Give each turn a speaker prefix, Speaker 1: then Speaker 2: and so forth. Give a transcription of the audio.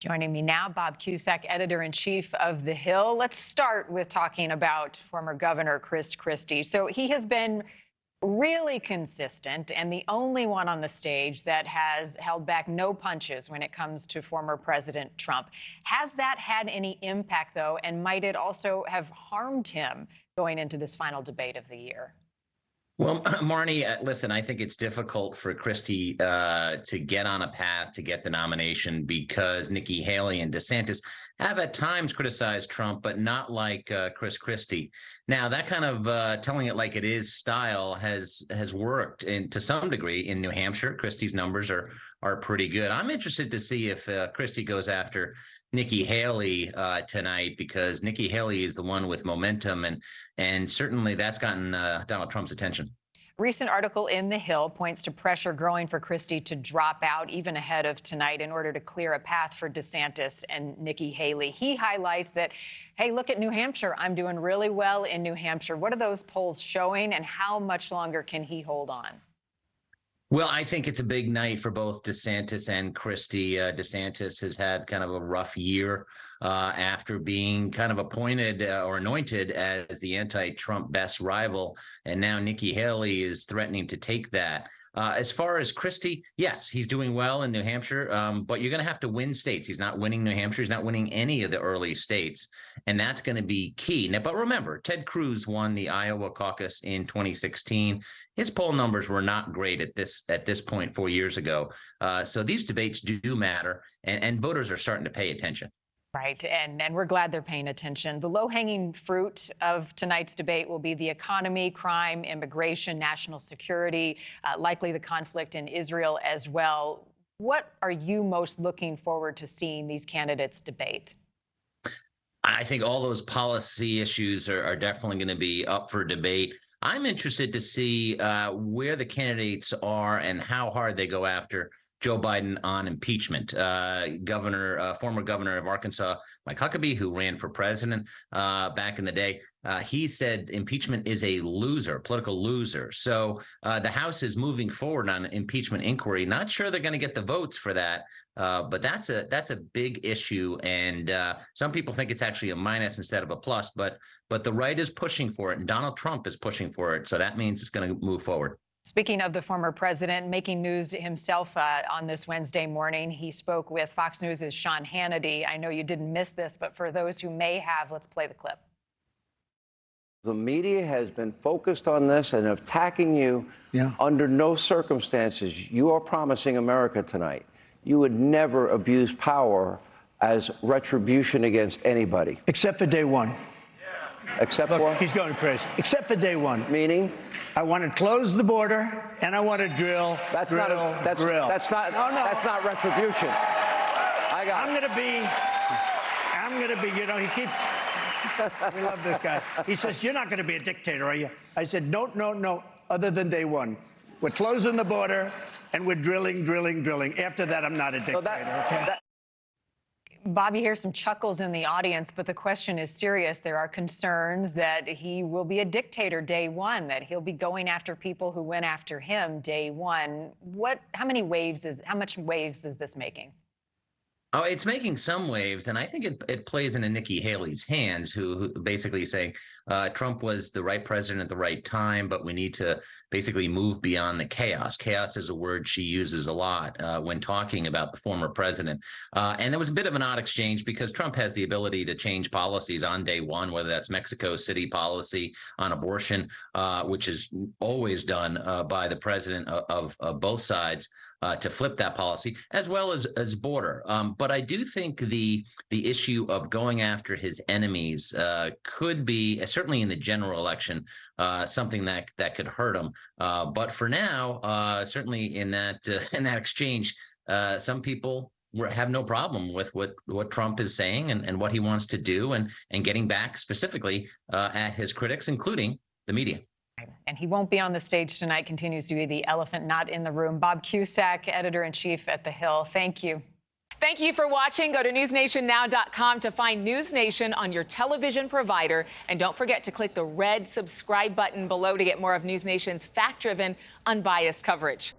Speaker 1: Joining me now, Bob Cusack, editor-in-chief of The Hill. Let's start with talking about former Governor Christie. So he has been really consistent and the only one on the stage that has held back no punches when it comes to former President Trump. Has that had any impact, though, and might it also have harmed him going into this final debate of the year?
Speaker 2: Well, Marnie, listen, I think it's difficult for Christie to get on a path to get the nomination because Nikki Haley and DeSantis have at times criticized Trump, but not like Christie. Now, that kind of telling it like it is style has worked to some degree in New Hampshire. Christie's numbers are pretty good. I'm interested to see if Christie goes after Nikki Haley tonight, because Nikki Haley is the one with momentum, and certainly that's gotten Donald Trump's attention.
Speaker 1: Recent article in The Hill points to pressure growing for Christie to drop out even ahead of tonight in order to clear a path for DeSantis and Nikki Haley. He highlights that, hey, look at New Hampshire. I'm doing really well in New Hampshire. What are those polls showing, and how much longer can he hold on?
Speaker 2: Well, I think it's a big night for both DeSantis and Christie. DeSantis has had kind of a rough year after being kind of appointed or anointed as the anti-Trump best rival. And now Nikki Haley is threatening to take that. As far as Christie, yes, he's doing well in New Hampshire, but you're going to have to win states. He's not winning New Hampshire. He's not winning any of the early states, and that's going to be key. Now, but remember, Ted Cruz won the Iowa caucus in 2016. His poll numbers were not great at this point 4 years ago. So these debates do matter, and voters are starting to pay attention.
Speaker 1: Right, and we're glad they're paying attention. The low-hanging fruit of tonight's debate will be the economy, crime, immigration, national security, likely the conflict in Israel as well. What are you most looking forward to seeing these candidates debate?
Speaker 2: I think all those policy issues are definitely going to be up for debate. I'm interested to see where the candidates are and how hard they go after Joe Biden on impeachment. Former governor of Arkansas, Mike Huckabee, who ran for president back in the day, he said impeachment is a political loser. So the House is moving forward on impeachment inquiry. Not sure they're going to get the votes for that, but that's a big issue. And some people think it's actually a minus instead of a plus. But the right is pushing for it, and Donald Trump is pushing for it. So that means it's going to move forward.
Speaker 1: Speaking of the former president, making news himself on this Wednesday morning, he spoke with Fox News' Sean Hannity. I know you didn't miss this, but for those who may have, let's play the clip.
Speaker 3: The media has been focused on this and attacking you. Under no circumstances. You are promising America tonight you would never abuse power as retribution against anybody.
Speaker 4: Except for day one.
Speaker 3: Except
Speaker 4: Look,
Speaker 3: for?
Speaker 4: He's going crazy. Except for day one.
Speaker 3: Meaning?
Speaker 4: I want to close the border, and I want to drill.
Speaker 3: That's
Speaker 4: not
Speaker 3: retribution.
Speaker 4: I'm going to be, you know, he keeps, we love this guy. He says, you're not going to be a dictator, are you? I said, no, other than day one. We're closing the border, and we're drilling. After that, I'm not a dictator, okay?
Speaker 1: Bob, you hear some chuckles in the audience, but the question is serious. There are concerns that he will be a dictator day one, that he'll be going after people who went after him day one. How much waves is this making?
Speaker 2: Oh, it's making some waves, and I think it plays into Nikki Haley's hands, who basically saying Trump was the right president at the right time, but we need to basically move beyond the chaos. Chaos is a word she uses a lot when talking about the former president. And there was a bit of an odd exchange because Trump has the ability to change policies on day one, whether that's Mexico City policy on abortion, which is always done by the president of both sides. To flip that policy, as well as border. But I do think the issue of going after his enemies could be, certainly in the general election, something that could hurt him. But for now, certainly in that exchange, some people have no problem with what Trump is saying and what he wants to do and getting back specifically at his critics, including the media.
Speaker 1: And he won't be on the stage tonight, continues to be the elephant not in the room. Bob Cusack, editor-in-chief at The Hill, thank you.
Speaker 5: Thank you for watching. Go to newsnationnow.com to find NewsNation on your television provider. And don't forget to click the red subscribe button below to get more of NewsNation's fact-driven, unbiased coverage.